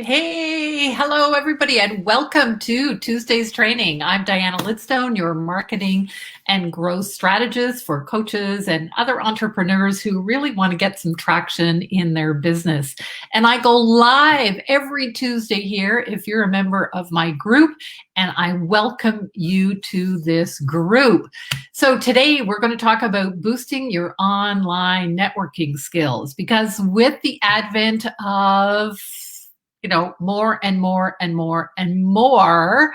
Hey, hello everybody, and welcome to Tuesday's training. I'm Diana Lidstone, your marketing and growth strategist for coaches and other entrepreneurs who really want to get some traction in their business. And I go live every Tuesday here if you're a member of my group, and I welcome you to this group. So today we're going to talk about boosting your online networking skills, because with the advent of more and more and more and more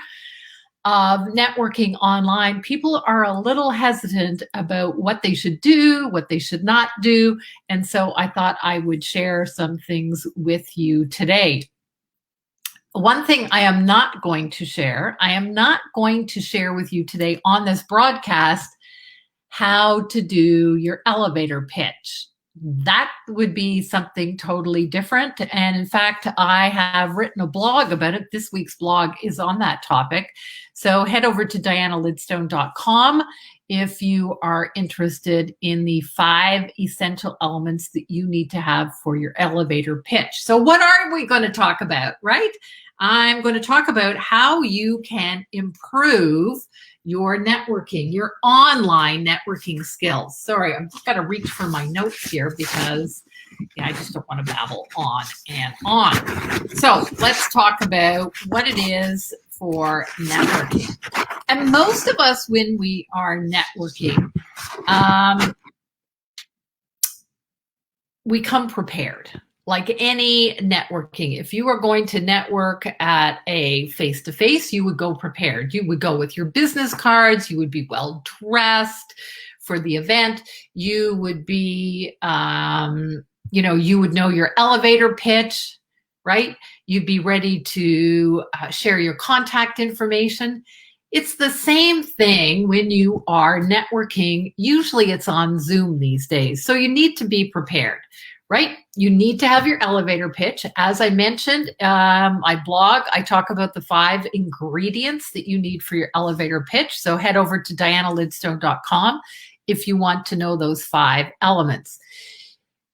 of networking online, people are a little hesitant about what they should do, what they should not do. And so I thought I would share some things with you today. One thing I am not going to share with you today on this broadcast how to do your elevator pitch. That would be something totally different. And in fact, I have written a blog about it. This week's blog is on that topic. So head over to dianalidstone.com if you are interested in the 5 essential elements that you need to have for your elevator pitch. So what are we going to talk about, right? I'm going to talk about how you can improve your networking, your online networking skills. Sorry, I'm just going to reach for my notes here because I just don't want to babble on and on. So let's talk about what it is for networking. And most of us, when we are networking, we come prepared. Like any networking, if you are going to network at a face-to-face, you would go prepared. You would go with your business cards. You would be well dressed for the event. You would be, you would know your elevator pitch, right? You'd be ready to share your contact information. It's the same thing when you are networking. Usually it's on Zoom these days. So you need to be prepared. Right? You need to have your elevator pitch. As I mentioned, I blog, I talk about the 5 ingredients that you need for your elevator pitch. So head over to dianalidstone.com if you want to know those 5 elements.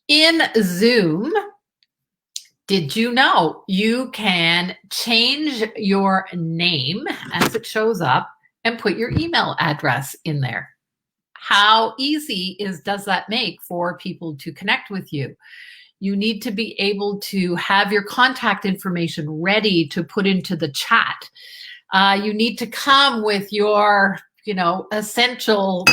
In Zoom, did you know you can change your name as it shows up and put your email address in there? How easy does that make for people to connect with you? You need to be able to have your contact information ready to put into the chat. You need to come with your, essential,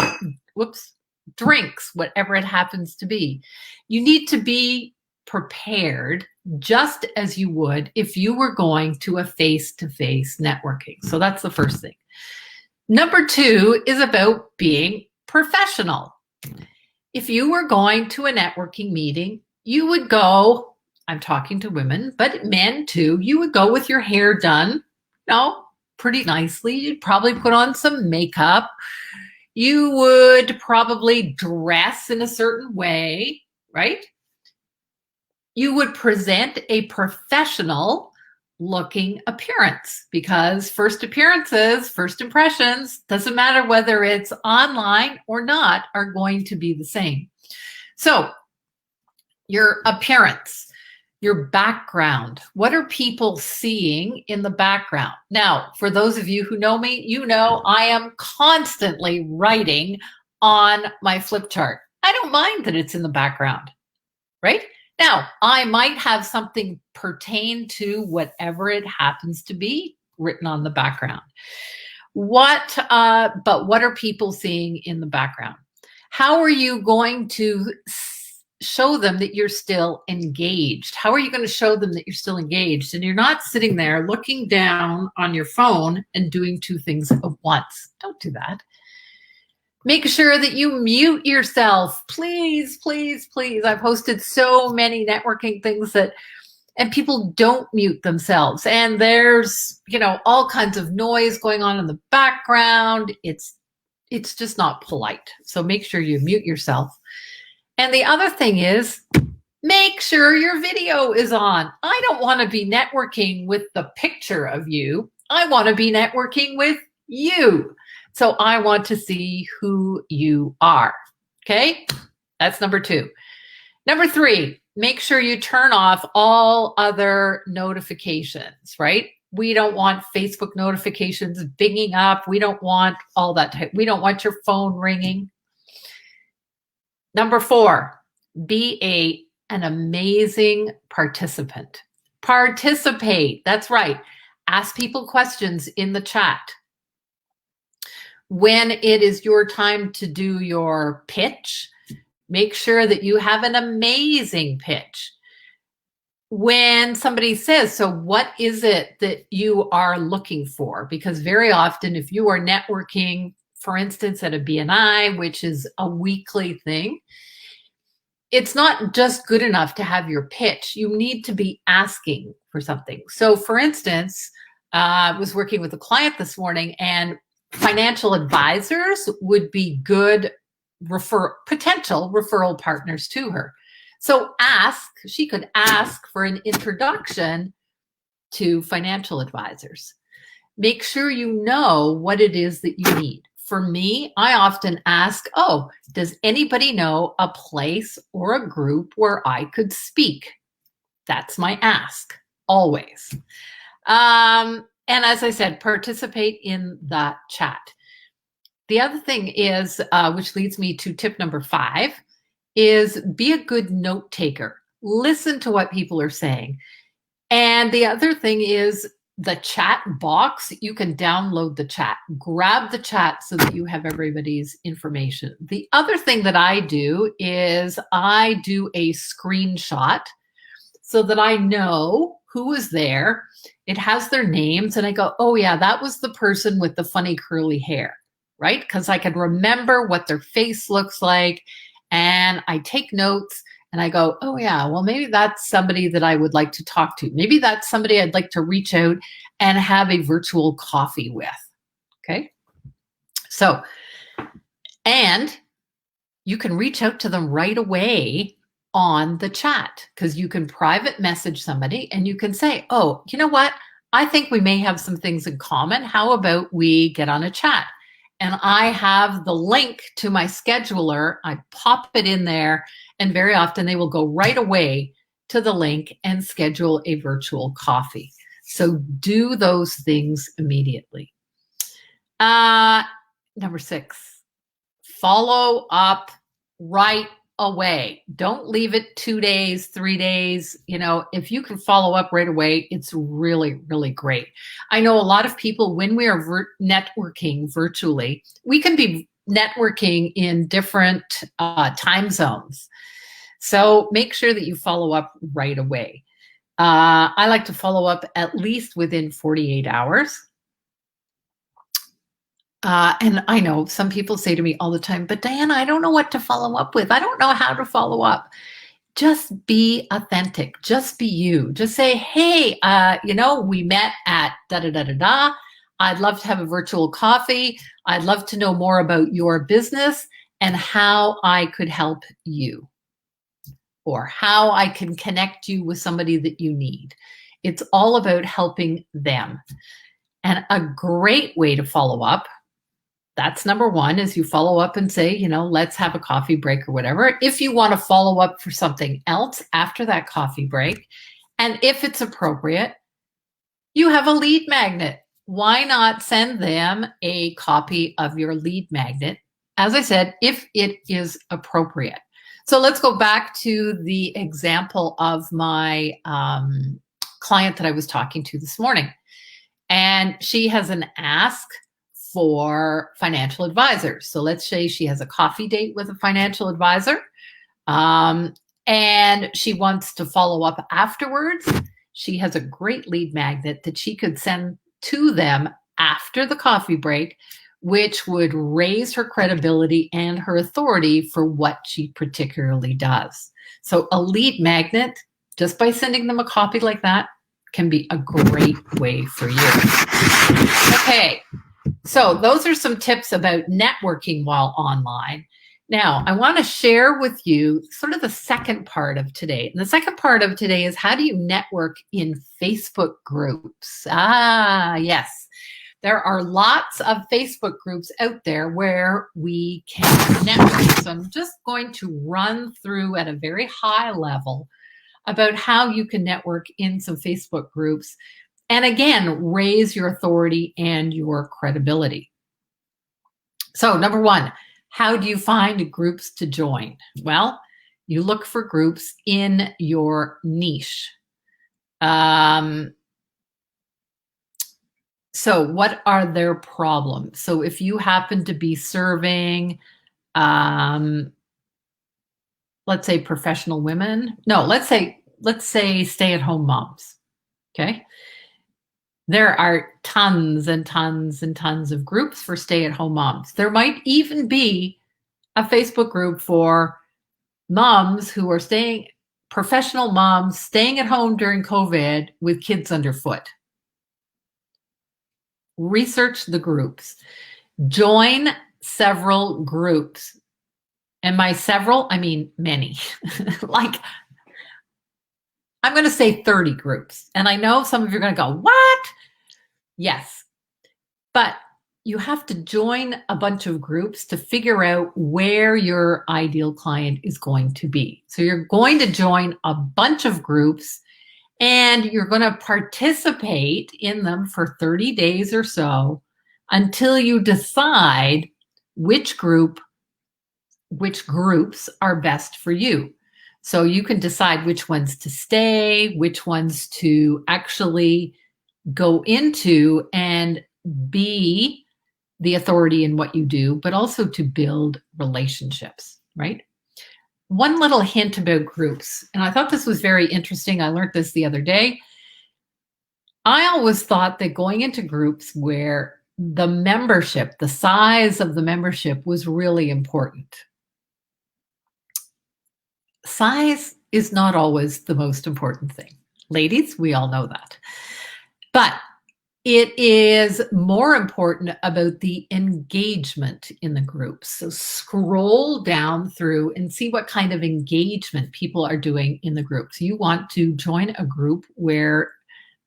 drinks, whatever it happens to be. You need to be prepared just as you would if you were going to a face-to-face networking. So that's the first thing. Number 2 is about being professional. If you were going to a networking meeting, you would go, I'm talking to women, but men too, you would go with your hair done, pretty nicely. You'd probably put on some makeup. You would probably dress in a certain way, right? You would present a professional looking appearance, because first appearances, first impressions, doesn't matter whether it's online or not, are going to be the same. So your appearance, your background, what are people seeing in the background? Now, for those of you who know me, you know I am constantly writing on my flip chart. I don't mind that it's in the background, right? Now, I might have something pertain to whatever it happens to be written on the background. But what are people seeing in the background? How are you going to show them that you're still engaged? How are you going to show them that you're still engaged and you're not sitting there looking down on your phone and doing 2 things at once? Don't do that. Make sure that you mute yourself. Please, please, please. I've posted so many networking things and people don't mute themselves. And there's, all kinds of noise going on in the background. It's just not polite. So make sure you mute yourself. And the other thing is, make sure your video is on. I don't want to be networking with the picture of you. I want to be networking with you. So I want to see who you are. Okay, that's number 2. Number 3, make sure you turn off all other notifications, right? We don't want Facebook notifications binging up. We don't want all that type. We don't want your phone ringing. Number 4, be an amazing participant. Participate. That's right. Ask people questions in the chat. When it is your time to do your pitch, make sure that you have an amazing pitch. When somebody says, so what is it that you are looking for? Because very often if you are networking, for instance, at a BNI, which is a weekly thing, it's not just good enough to have your pitch. You need to be asking for something. So for instance, I was working with a client this morning, and financial advisors would be good potential referral partners to her. So she could ask for an introduction to financial advisors. Make sure you know what it is that you need. For me, I often ask, does anybody know a place or a group where I could speak? That's my ask, always. And as I said, participate in the chat. The other thing is, which leads me to tip number 5, is be a good note taker. Listen to what people are saying. And the other thing is the chat box. You can download the chat, grab the chat so that you have everybody's information. The other thing that I do is I do a screenshot so that I know who was there. It has their names, and I go, oh yeah, that was the person with the funny curly hair, right? Because I can remember what their face looks like, and I take notes. And I go, oh yeah, well, maybe that's somebody that I would like to talk to. Maybe that's somebody I'd like to reach out and have a virtual coffee with, okay? So, and you can reach out to them right away on the chat, because you can private message somebody and you can say, oh, you know what? I think we may have some things in common. How about we get on a chat? And I have the link to my scheduler. I pop it in there, and very often they will go right away to the link and schedule a virtual coffee. So do those things immediately. Number 6, follow up right away. Don't leave it 2 days, 3 days. If you can follow up right away, it's really, really great. I know a lot of people, when we are networking virtually, we can be networking in different time zones. So make sure that you follow up right away. I like to follow up at least within 48 hours. And I know some people say to me all the time, but Diana, I don't know what to follow up with. I don't know how to follow up. Just be authentic. Just be you. Just say, hey, we met at da-da-da-da-da. I'd love to have a virtual coffee. I'd love to know more about your business and how I could help you, or how I can connect you with somebody that you need. It's all about helping them. And a great way to follow up, that's number 1, is you follow up and say, let's have a coffee break or whatever. If you want to follow up for something else after that coffee break, and if it's appropriate, you have a lead magnet. Why not send them a copy of your lead magnet? As I said, if it is appropriate. So let's go back to the example of my client that I was talking to this morning. And she has an ask for financial advisors. So let's say she has a coffee date with a financial advisor, and she wants to follow up afterwards. She has a great lead magnet that she could send to them after the coffee break, which would raise her credibility and her authority for what she particularly does. So a lead magnet, just by sending them a copy like that, can be a great way for you. Okay. So those are some tips about networking while online. Now, I want to share with you sort of the second part of today. And the second part of today is, how do you network in Facebook groups? Yes. There are lots of Facebook groups out there where we can network. So I'm just going to run through at a very high level about how you can network in some Facebook groups and again, raise your authority and your credibility. So number one, how do you find groups to join? Well, you look for groups in your niche. So what are their problems? So if you happen to be serving, let's say professional women, no, let's say stay-at-home moms, okay? There are tons and tons and tons of groups for stay-at-home moms. There might even be a Facebook group for moms who are professional moms staying at home during COVID with kids underfoot. Research the groups. Join several groups. And by several, I mean many. Like, I'm going to say 30 groups. And I know some of you are going to go, what? Yes. But you have to join a bunch of groups to figure out where your ideal client is going to be. So you're going to join a bunch of groups and you're going to participate in them for 30 days or so until you decide which groups are best for you. So you can decide which ones to stay, which ones to actually go into and be the authority in what you do, but also to build relationships, right? One little hint about groups, and I thought this was very interesting. I learned this the other day. I always thought that going into groups where the membership, the size of the membership was really important. Size is not always the most important thing. Ladies, we all know that. But it is more important about the engagement in the groups. So scroll down through and see what kind of engagement people are doing in the groups. You want to join a group where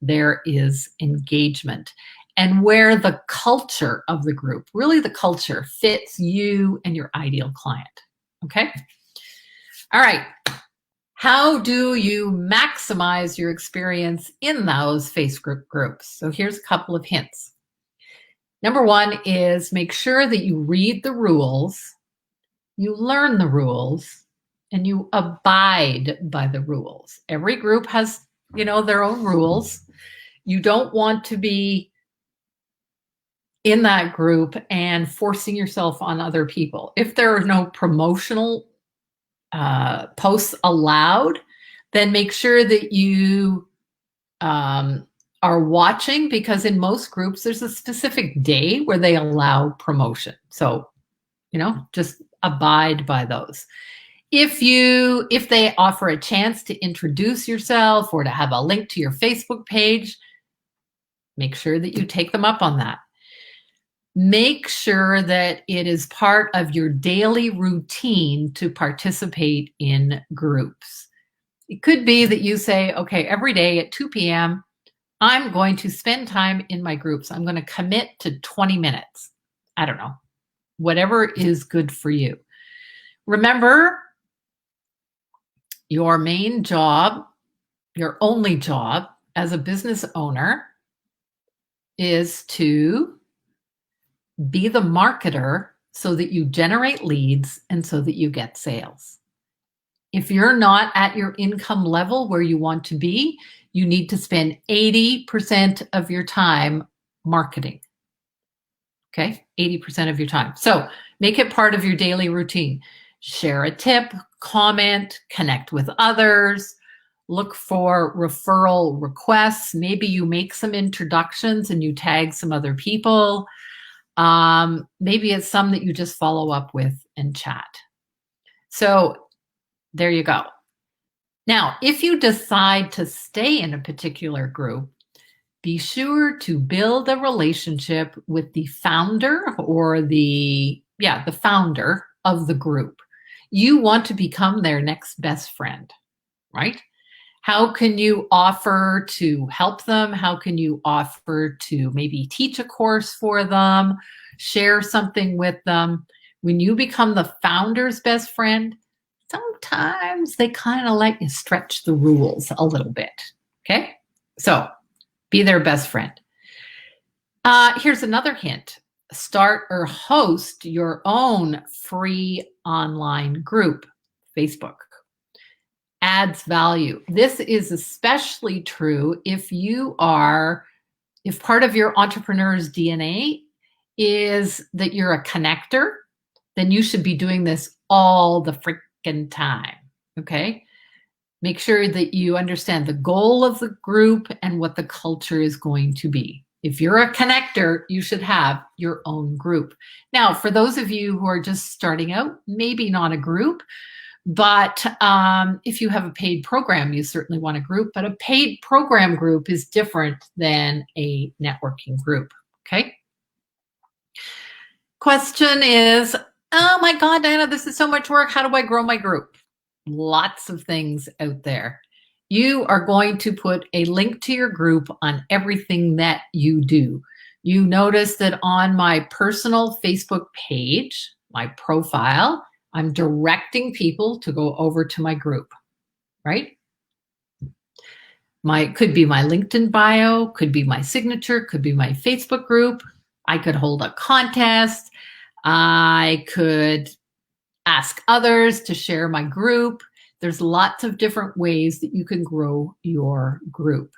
there is engagement and where the culture of the group, really the culture, fits you and your ideal client. Okay? All right. How do you maximize your experience in those Facebook groups? So here's a couple of hints. Number one is make sure that you read the rules, you learn the rules, and you abide by the rules. Every group has, their own rules. You don't want to be in that group and forcing yourself on other people. If there are no promotional posts allowed, then make sure that you are watching, because in most groups there's a specific day where they allow promotion. So, just abide by those. If they offer a chance to introduce yourself or to have a link to your Facebook page, make sure that you take them up on that. Make sure that it is part of your daily routine to participate in groups. It could be that you say, okay, every day at 2 p.m., I'm going to spend time in my groups. I'm going to commit to 20 minutes. I don't know, whatever is good for you. Remember, your main job, your only job as a business owner is to be the marketer so that you generate leads and so that you get sales. If you're not at your income level where you want to be, you need to spend 80% of your time marketing. Okay, 80% of your time. So make it part of your daily routine. Share a tip, comment, connect with others, look for referral requests. Maybe you make some introductions and you tag some other people. Maybe it's some that you just follow up with and chat. So there you go. Now, if you decide to stay in a particular group, be sure to build a relationship with the founder or the founder of the group. You want to become their next best friend, right? How can you offer to help them? How can you offer to maybe teach a course for them, share something with them? When you become the founder's best friend, sometimes they kind of let you stretch the rules a little bit. Okay? So be their best friend. Here's another hint. Start or host your own free online group, Facebook. Adds value. This is especially true if part of your entrepreneur's DNA is that you're a connector, then you should be doing this all the freaking time, okay? Make sure that you understand the goal of the group and what the culture is going to be. If you're a connector, you should have your own group. Now, for those of you who are just starting out, maybe not a group, but if you have a paid program, you certainly want a group, but a paid program group is different than a networking group, okay? Question is, oh my God, Diana, this is so much work. How do I grow my group? Lots of things out there. You are going to put a link to your group on everything that you do. You notice that on my personal Facebook page, my profile, I'm directing people to go over to my group, right? Could be my LinkedIn bio, could be my signature, could be my Facebook group. I could hold a contest. I could ask others to share my group. There's lots of different ways that you can grow your group.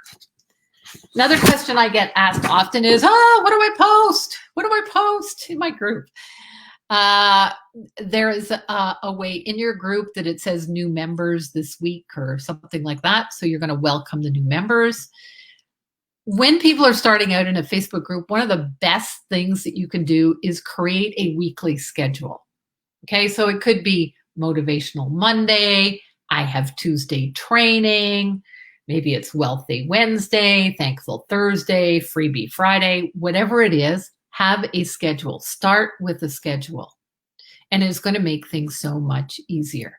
Another question I get asked often is, what do I post? What do I post in my group? There is a way in your group that it says new members this week or something like that. So you're going to welcome the new members. When people are starting out in a Facebook group, one of the best things that you can do is create a weekly schedule. Okay, so it could be Motivational Monday, I have Tuesday training, maybe it's Wealthy Wednesday, Thankful Thursday, Freebie Friday, whatever it is, have a schedule. Start with a schedule, and it's going to make things so much easier.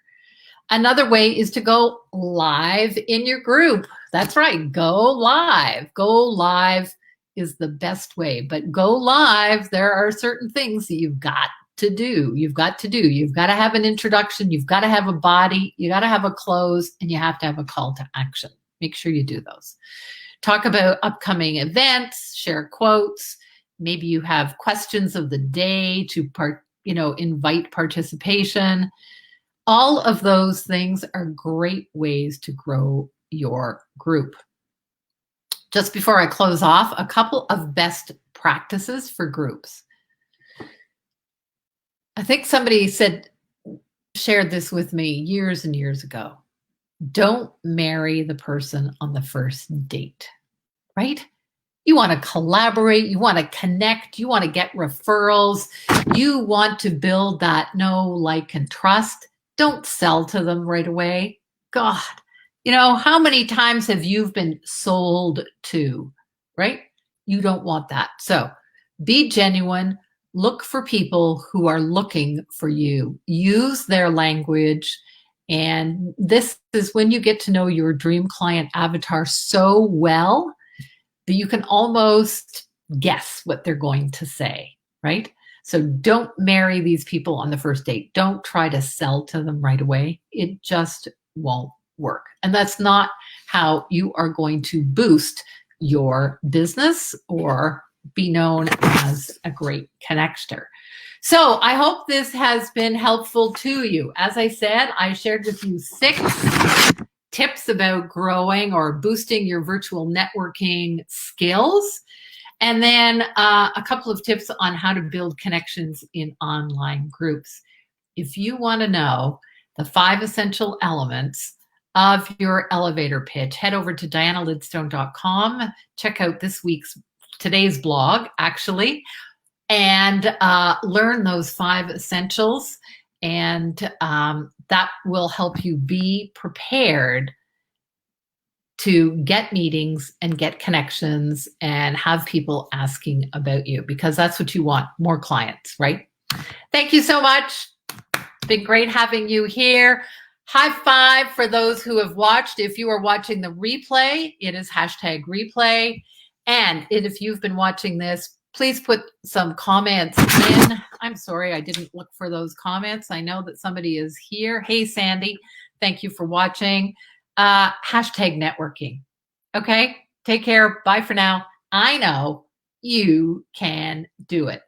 Another way is to go live in your group. That's right, go live. Go live is the best way, but go live, there are certain things that you've got to do. You've got to have an introduction, you've got to have a body, you got to have a close, and you have to have a call to action. Make sure you do those. Talk about upcoming events, share quotes. Maybe you have questions of the day to invite participation. All of those things are great ways to grow your group. Just before I close off, a couple of best practices for groups. I think somebody shared this with me years and years ago. Don't marry the person on the first date, right? You want to collaborate, you want to connect, you want to get referrals, you want to build that know, like, and trust. Don't sell to them right away. God, how many times have you been sold to, right? You don't want that. So be genuine. Look for people who are looking for you. Use their language. And this is when you get to know your dream client avatar so well that you can almost guess what they're going to say, right? So don't marry these people on the first date. Don't try to sell to them right away. It just won't work. And that's not how you are going to boost your business or be known as a great connector. So I hope this has been helpful to you. As I said, I shared with you 6 tips about growing or boosting your virtual networking skills. And then a couple of tips on how to build connections in online groups. If you want to know the 5 essential elements of your elevator pitch, head over to dianalidstone.com. Check out today's blog, actually, and learn those 5 essentials. And that will help you be prepared to get meetings and get connections and have people asking about you, because that's what you want, more clients, right? Thank you so much. It's been great having you here. High five for those who have watched. If you are watching the replay, it is #replay. And if you've been watching this, Please put some comments in. I'm sorry, I didn't look for those comments. I know that somebody is here. Hey, Sandy, thank you for watching. Hashtag networking. Okay, take care. Bye for now. I know you can do it.